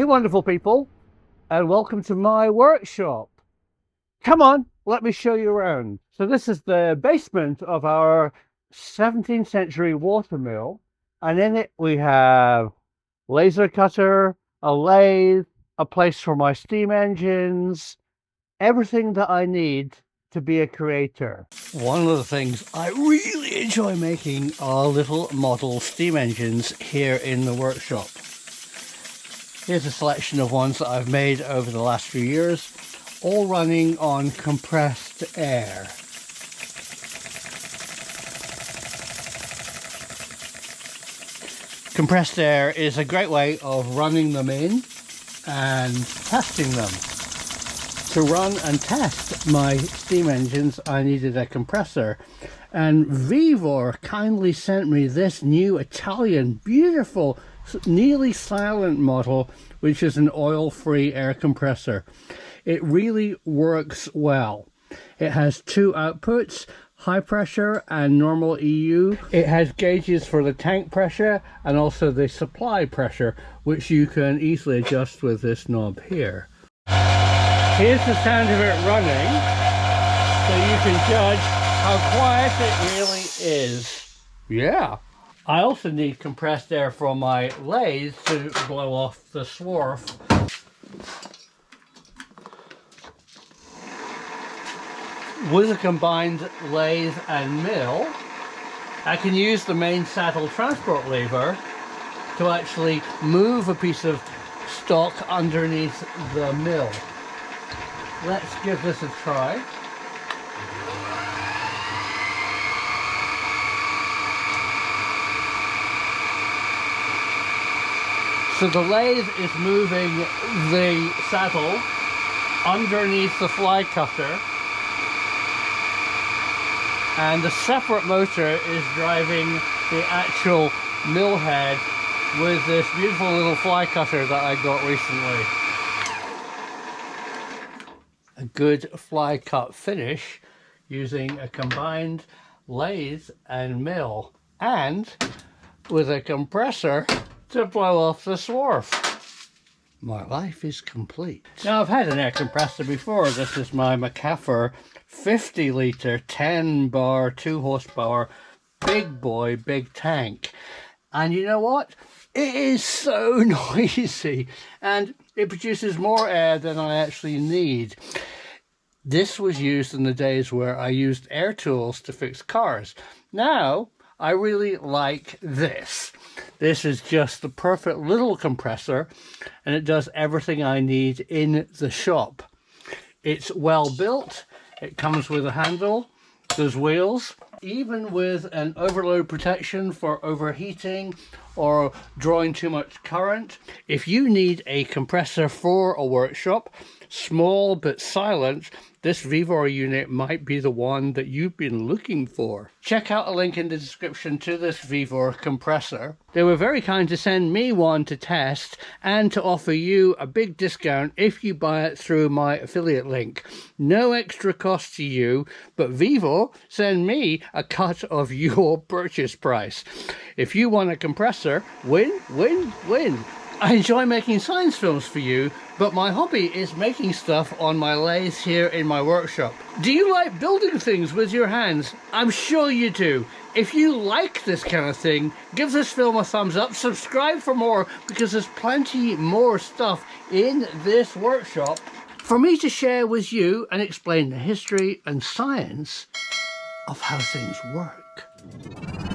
you wonderful people, and welcome to my workshop. Come on, let me show you around. So this is the basement of our 17th century water mill, and in it we have laser cutter, a lathe, a place for my steam engines, everything that I need to be a creator. One of the things I really enjoy making are little model steam engines here in the workshop. Here's a selection of ones that I've made over the last few years, all running on compressed air. Compressed air is a great way of running them in and testing them. To run and test my steam engines, I needed a compressor, and Vevor kindly sent me this new Italian, beautiful, nearly silent model, which is an oil-free air compressor. It really works well. It has two outputs, high pressure and normal EU. It has gauges for the tank pressure and also the supply pressure, which you can easily adjust with this knob here. Here's the sound of it running, so you can judge how quiet it really is. Yeah. I also need compressed air from my lathe to blow off the swarf. With a combined lathe and mill, I can use the main saddle transport lever to actually move a piece of stock underneath the mill. Let's give this a try. So the lathe is moving the saddle underneath the fly cutter, and the separate motor is driving the actual mill head with this beautiful little fly cutter that I got recently. A good fly cut finish using a combined lathe and mill, and with a compressor to blow off the swarf. My life is complete. Now, I've had an air compressor before. This is my McCaffer 50 litre 10 bar 2 horsepower big boy big tank, and you know what, it is so noisy and it produces more air than I actually need. This was used in the days where I used air tools to fix cars. Now I really like this. This is just the perfect little compressor, and it does everything I need in the shop. It's well built, it comes with a handle, there's wheels, even with an overload protection for overheating or drawing too much current. If you need a compressor for a workshop, small but silent, this Vevor unit might be the one that you've been looking for. Check out a link in the description to this Vevor compressor. They were very kind to send me one to test and to offer you a big discount if you buy it through my affiliate link. No extra cost to you, but Vevor send me a cut of your purchase price. If you want a compressor, win, win, win. I enjoy making science films for you, but my hobby is making stuff on my lathe here in my workshop. Do you like building things with your hands? I'm sure you do. If you like this kind of thing, give this film a thumbs up, subscribe for more, because there's plenty more stuff in this workshop for me to share with you and explain the history and science of how things work.